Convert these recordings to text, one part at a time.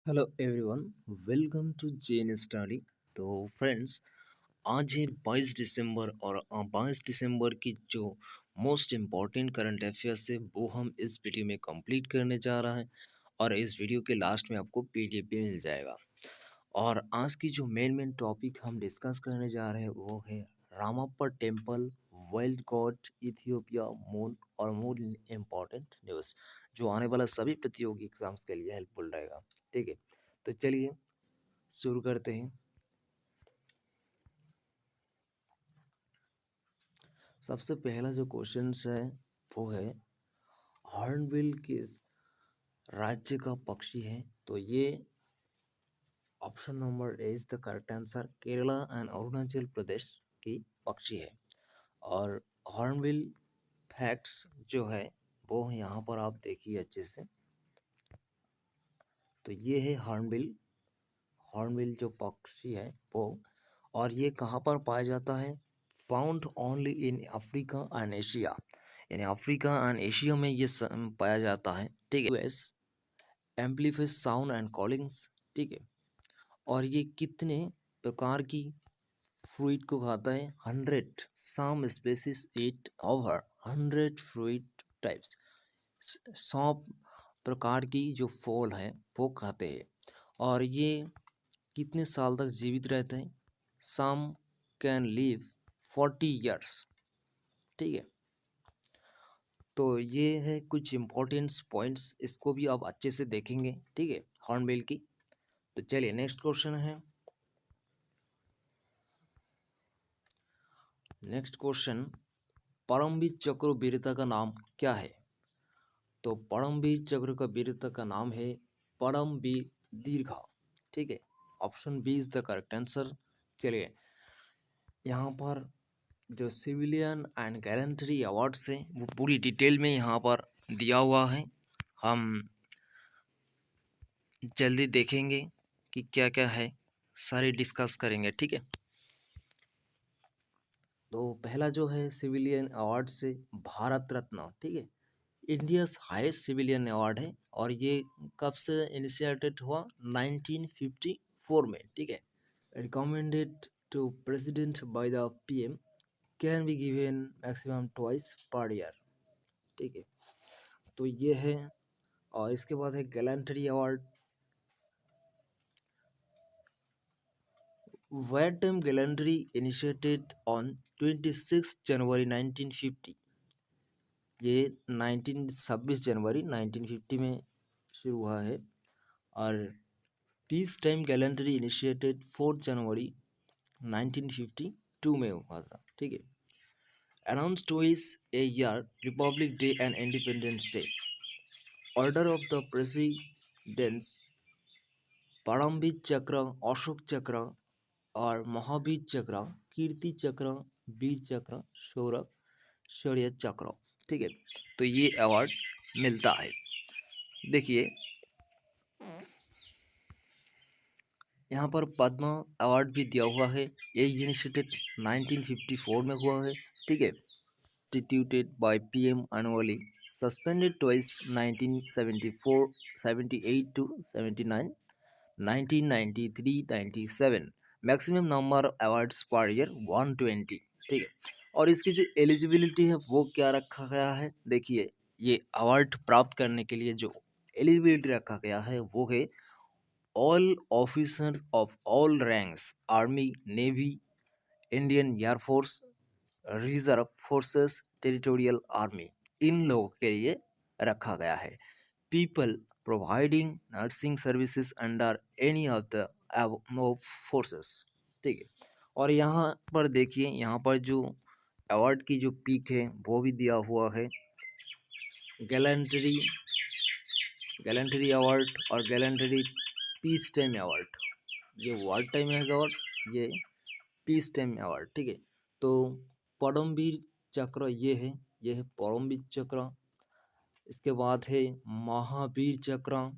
Hello everyone, welcome to Gen Study. तो friends, आज है 22 दिसंबर और 22 दिसंबर की जो मोस्ट इम्पॉर्टेंट करंट अफेयर्स है वो हम इस वीडियो में कंप्लीट करने जा रहे हैं। और इस वीडियो के लास्ट में आपको पीडीएफ भी मिल जाएगा। और आज की जो मेन टॉपिक हम डिस्कस करने जा रहे हैं वो है Ramappa temple, wild god, Ethiopia, moon और मोर इम्पॉर्टेंट न्यूज़ जो आने वाला सभी प्रतियोगी एग्जाम्स के लिए हेल्पफुल रहेगा। ठीक है, तो चलिए शुरू करते हैं। सबसे पहला जो क्वेश्चन है वो है हॉर्नबिल किस राज्य का पक्षी है? तो ये option number A is the correct answer. Kerala and Arunachal Pradesh की पक्षी है। और हॉर्नबिल फैक्ट्स जो है वो यहाँ पर आप देखिए अच्छे से। तो ये है हॉर्नबिल। हॉर्नबिल जो पक्षी है वो, और ये कहाँ पर पाया जाता है? Found only in Africa and Asia, यानी अफ्रीका एंड एशिया में ये पाया जाता है। ठीक है, uses amplifies sound and callings. ठीक है, और ये कितने प्रकार की फ्रूट को खाता है? 100। सम स्पेसिस ईट ओवर 100 फ्रूट टाइप्स। 100 प्रकार की जो फल है वो खाते हैं। और ये कितने साल तक जीवित रहते हैं? Some can live 40 years। ठीक है, तो ये है कुछ इम्पोर्टेंट्स पॉइंट्स, इसको भी आप अच्छे से देखेंगे। ठीक है, हॉर्नबिल की। तो चलिए नेक्स्ट क्वेश्चन है। नेक्स्ट क्वेश्चन, परमवीर चक्र वीरता का नाम क्या है? तो परमवीर चक्र का वीरता का नाम है परमवीर दीर्घा। ठीक है, option B is the correct answer. चलिए, यहाँ पर जो सिविलियन एंड गैलेंट्री अवार्ड्स हैं वो पूरी डिटेल में यहाँ पर दिया हुआ है। हम जल्दी देखेंगे कि क्या क्या है, सारे डिस्कस करेंगे। ठीक है, तो पहला जो है सिविलियन अवार्ड से भारत रत्न। ठीक है, इंडियाज हाईएस्ट सिविलियन अवार्ड है। और ये कब से इनिशिएटेड हुआ? 1954 में। ठीक है, recommended to president by the PM, can be given maximum twice per year. ठीक है, तो ये है। और इसके बाद है gallantry award. Wartime gallantry initiated on 26 January 1950। ये 26 जनवरी 1950 में शुरू हुआ है। और पीस टाइम गैलेंट्री इनिशिएटेड 4 जनवरी 1952 में हुआ था। ठीक है, announce twice a year, republic day and independence day. Order of the presidents, Paramvir Chakra, Ashok चक्र और महावीर चक्र, कीर्ति चक्र, वीर चक्र, शौर्य चक्र। ठीक है, तो ये अवार्ड मिलता है। देखिए, यहाँ पर पद्म अवार्ड भी दिया हुआ है। ये इनिशिएटेड 1954 में हुआ है। ठीक है, instituted by PM annually, suspended twice 1974, 78 to 79, 1993, 97, maximum number awards per year 120। ठीक है, और इसकी जो एलिजिबिलिटी है वो क्या रखा गया है? देखिए, ये अवार्ड प्राप्त करने के लिए जो एलिजिबिलिटी रखा गया है वो है all officer of all ranks, army, navy, Indian air force, reserve forces, territorial army, इन लोगों के लिए रखा गया है। People providing nursing services under any of the forces. ठीक है, और यहाँ पर देखिए, यहाँ पर जो अवार्ड की जो पीक है वो भी दिया हुआ है। गैलेंट्री गैलेंट्री अवार्ड और गैलेंट्री पीस टाइम अवार्ड। ये वार टाइम अवार्ड, ये पीस टाइम अवार्ड। ठीक है, तो परमवीर चक्र ये है परमवीर चक्र। इसके बाद है महावीर चक्र।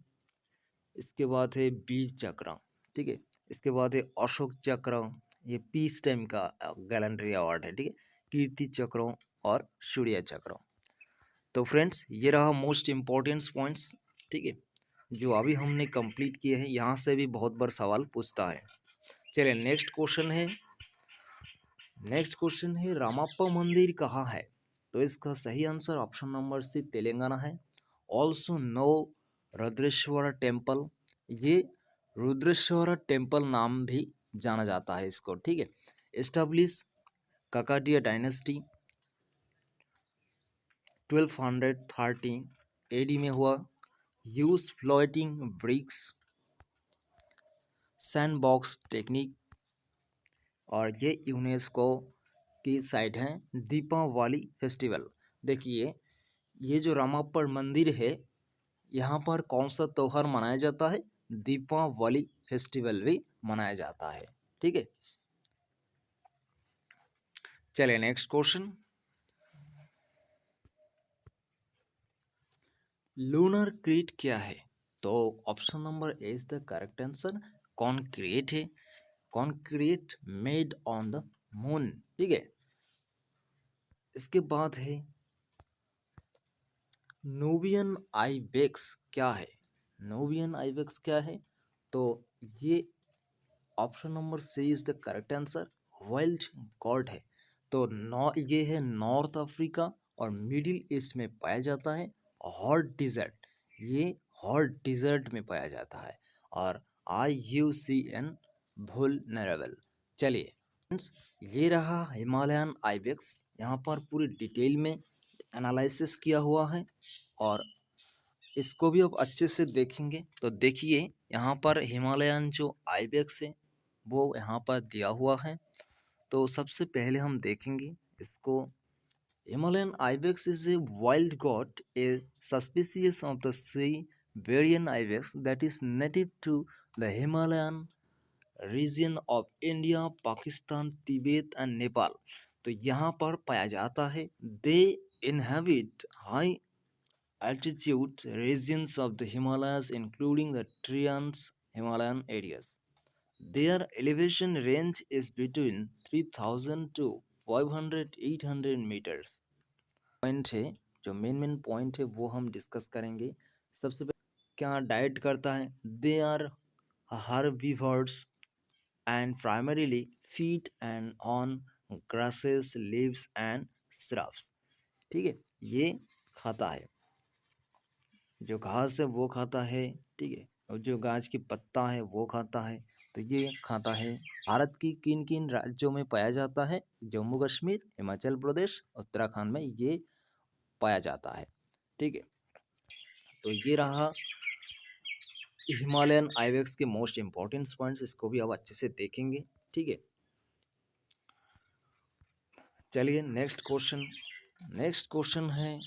इसके बाद है वीर चक्र। ठीक है, इसके बाद है अशोक चक्र। ये पीस टाइम का गैलेंट्री अवार्ड है। ठीक है, कीर्ति चक्र और सूर्य चक्र। तो फ्रेंड्स, ये रहा मोस्ट इम्पोर्टेंट पॉइंट्स। ठीक है, जो अभी हमने कंप्लीट किए हैं, यहाँ से भी बहुत बार सवाल पूछता है। चलिए नेक्स्ट क्वेश्चन है रामप्पा मंदिर कहाँ है? तो इसका सही answer option number C Telangana है। ऑल्सो नो रुद्रेश्वर टेम्पल, ये रुद्रेश्वर टेम्पल नाम भी जाना जाता है इसको, ठीक है। एस्टेब्लिश काकाटिया डायनेस्टी 1213 एडी में हुआ। Use floating bricks, sandbox technique, और ये यूनेस्को की साइट है। दीपावली फेस्टिवल, देखिए ये जो रामाप्पा मंदिर है, यहाँ पर कौन सा त्योहार मनाया जाता है? दीपावली फेस्टिवल भी मनाया जाता है, ठीक है। चलिए नेक्स्ट क्वेश्चन, लूनर क्रीट क्या है? तो option number A is the correct answer. Concrete है, concrete made on the moon, ठीक है। इसके बाद है नूबियन आइबेक्स क्या है? नूबियन आइबेक्स क्या है? तो ये option number C is the correct answer. Wild goat है। तो ये है नॉर्थ अफ्रीका और मिडिल ईस्ट में पाया जाता है। हॉट डिजर्ट, ये हॉट डिजर्ट में पाया जाता है। और IUCN वुल्नरेबल। चलिए फ्रेंड्स, ये रहा हिमालयन आइबेक्स। यहाँ पर पूरी डिटेल में एनालिसिस किया हुआ है और इसको भी अब अच्छे से देखेंगे। तो देखिए यहाँ पर हिमालयन जो आइबेक्स है वो यहाँ पर दिया हुआ है। तो सबसे पहले हम देखेंगे इसको। Himalayan ibex is a wild got, A suspicious of the Siberian ibex that is native to the Himalayan region of India, Pakistan, Tibet and Nepal। तो यहाँ पर पाया जाता है। दे inhabit high altitude regions of the Himalayas including the Trans-Himalayan areas। Their elevation range is between 3000 to 500-800 meters। Point है, जो main point है वो हम डिस्कस करेंगे। सबसे पहले क्या डाइट करता है? They are herbivores and primarily feed and on grasses, leaves and shrubs, ठीक है। ये खाता है, जो घास है वो खाता है, ठीक है, और जो गाछ की पत्ता है वो खाता है। तो ये खाता है। भारत की किन किन राज्यों में पाया जाता है? जम्मू कश्मीर, हिमाचल प्रदेश, उत्तराखंड में ये पाया जाता है, ठीक है। तो ये रहा हिमालयन आइबेक्स के मोस्ट इंपॉर्टेंट पॉइंट्स, इसको भी अब अच्छे से देखेंगे, ठीक है। चलिए नेक्स्ट क्वेश्चन है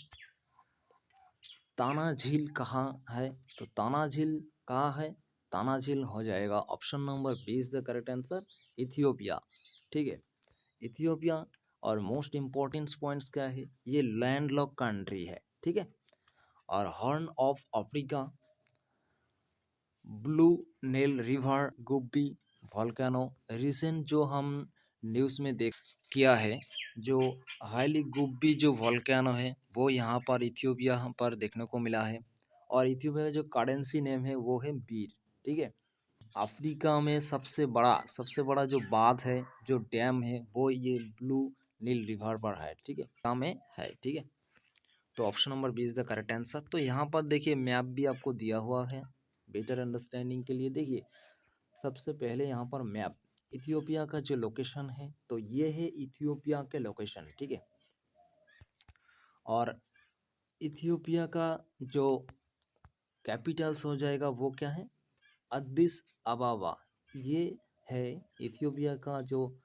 ताना झील कहाँ है? तो ताना झील कहाँ है? ताना झील हो जाएगा option number B is the correct answer, Ethiopia, ठीक है। इथियोपिया। और मोस्ट इम्पोर्टेंट पॉइंट्स क्या है? ये लैंडलॉक कंट्री है, ठीक है। और Horn of Africa, Blue Nile river, Gubbi volcano. Recent जो हम न्यूज़ में देख किया है, जो हाईली गुब्बी जो वॉल्केनो है वो यहाँ पर इथियोपिया पर देखने को मिला है। और इथियोपिया का जो करेंसी नेम है वो है बीर, ठीक है। अफ्रीका में सबसे बड़ा जो बांध है, जो डैम है, वो ये ब्लू नील रिवर पर है, ठीक है, काम में है, ठीक है। तो option number B is the correct answer. तो यहाँ पर देखिए मैप भी आपको दिया हुआ है बेटर अंडरस्टैंडिंग के लिए। देखिए सबसे पहले यहाँ पर मैप, इथियोपिया का जो लोकेशन है, तो ये है इथियोपिया के लोकेशन, ठीक है। और इथियोपिया का जो कैपिटल्स हो जाएगा वो क्या है? अद्दिस अबाबा, ये है इथियोपिया का जो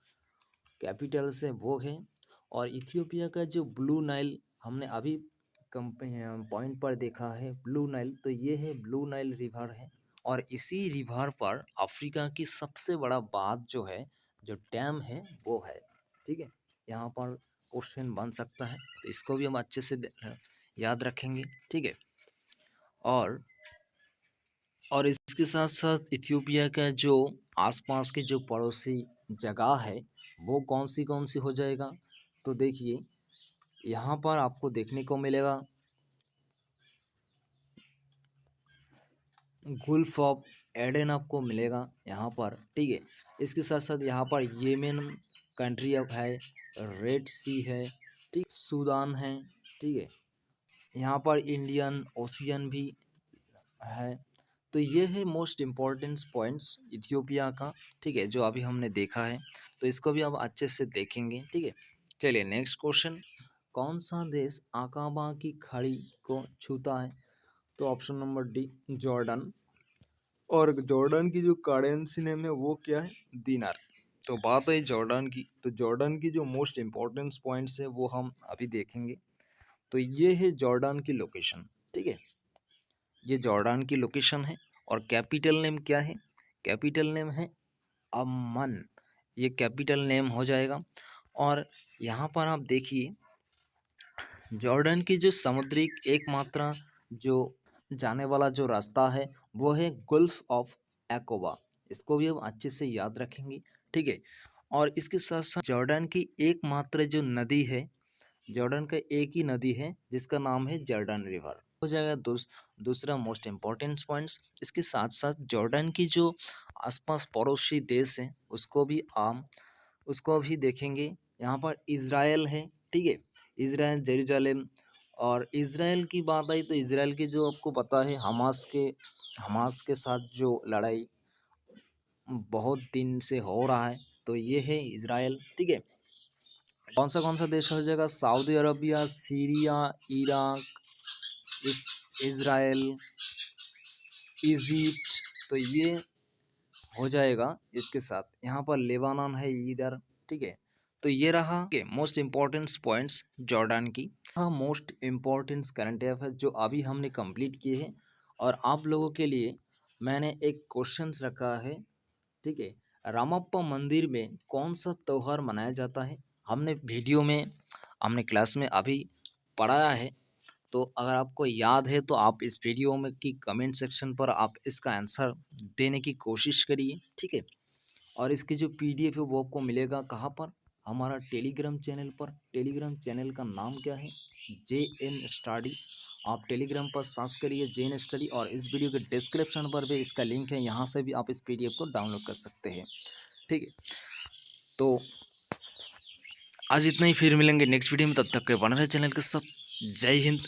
कैपिटल्स है वो है। और इथियोपिया का जो ब्लू नाइल हमने अभी पॉइंट पर देखा है, ब्लू नाइल, तो ये है ब्लू नाइल रिवर है। और इसी रिवर पर अफ्रीका की सबसे बड़ा बांध जो है, जो डैम है वो है, ठीक है। यहाँ पर क्वेश्चन बन सकता है, तो इसको भी हम अच्छे से याद रखेंगे, ठीक है। और इसके साथ साथ इथियोपिया का जो आसपास के जो पड़ोसी जगह है वो कौन सी हो जाएगा? तो देखिए यहाँ पर आपको देखने को मिलेगा गुल्फ ऑफ एडन आपको मिलेगा यहाँ पर, ठीक है। इसके साथ साथ यहाँ पर येमेन कंट्री अब है, रेड सी है, ठीक, सूडान है, ठीक है। यहाँ पर इंडियन ओशियन भी है। तो ये है मोस्ट इम्पॉर्टेंट पॉइंट्स इथियोपिया का, ठीक है, जो अभी हमने देखा है। तो इसको भी अब अच्छे से देखेंगे, ठीक है। चलिए नेक्स्ट क्वेश्चन, कौन सा देश आकाबा की खाड़ी को छूता है? तो ऑप्शन नंबर डी, जॉर्डन। और जॉर्डन की जो करेंसी नेम है वो क्या है? दिनार। तो बात है जॉर्डन की, तो जॉर्डन की जो मोस्ट इम्पोर्टेंट पॉइंट्स है वो हम अभी देखेंगे। तो ये है जॉर्डन की लोकेशन, ठीक है, ये जॉर्डन की लोकेशन है। और कैपिटल नेम क्या है? कैपिटल नेम है अम्मन, ये कैपिटल नेम हो जाएगा। और यहाँ पर आप देखिए, जॉर्डन की जो समुद्री एकमात्र जो जाने वाला जो रास्ता है वो है गुल्फ ऑफ एकोबा। इसको भी हम अच्छे से याद रखेंगे, ठीक है। और इसके साथ साथ जॉर्डन की एकमात्र जो नदी है, जॉर्डन का एक ही नदी है जिसका नाम है जॉर्डन रिवर, हो जाएगा दूसरा मोस्ट इम्पॉर्टेंट पॉइंट्स। इसके साथ साथ जॉर्डन की जो आसपास पड़ोसी देश हैं उसको भी देखेंगे। यहाँ पर इज़राइल है, ठीक है, इज़राइल, जेरूसलम। और इज़राइल की बात आई तो इज़राइल की जो आपको पता है, हमास के साथ जो लड़ाई बहुत दिन से हो रहा है, तो ये है इज़राइल, ठीक है। कौन सा देश हो जाएगा? Saudi Arabia, Syria, Iraq, Israel, Egypt. तो ये हो जाएगा। इसके साथ यहाँ पर लेबानन है इधर, ठीक है। तो ये रहा के मोस्ट इम्पॉर्टेंट पॉइंट्स जॉर्डन की। हाँ, मोस्ट इम्पॉर्टेंट करंट अफेयर जो अभी हमने कंप्लीट किए हैं। और आप लोगों के लिए मैंने एक क्वेश्चंस रखा है, ठीक है। रामप्पा मंदिर में कौन सा त्यौहार मनाया जाता है? हमने क्लास में अभी पढ़ाया है। तो अगर आपको याद है तो आप इस वीडियो में की कमेंट सेक्शन पर आप इसका आंसर देने की कोशिश करिए, ठीक है। और इसकी जो पीडीएफ है वो आपको मिलेगा कहाँ पर? हमारा टेलीग्राम चैनल पर। टेलीग्राम चैनल का नाम क्या है? JN study. आप टेलीग्राम पर सर्च करिए JN स्टडी, और इस वीडियो के डिस्क्रिप्शन पर भी इसका लिंक है, यहाँ से भी आप इस पीडीएफ को डाउनलोड कर सकते हैं, ठीक है। तो आज इतना ही, फिर मिलेंगे नेक्स्ट वीडियो में, तब तक के बने रहे चैनल के साथ। जय हिंद।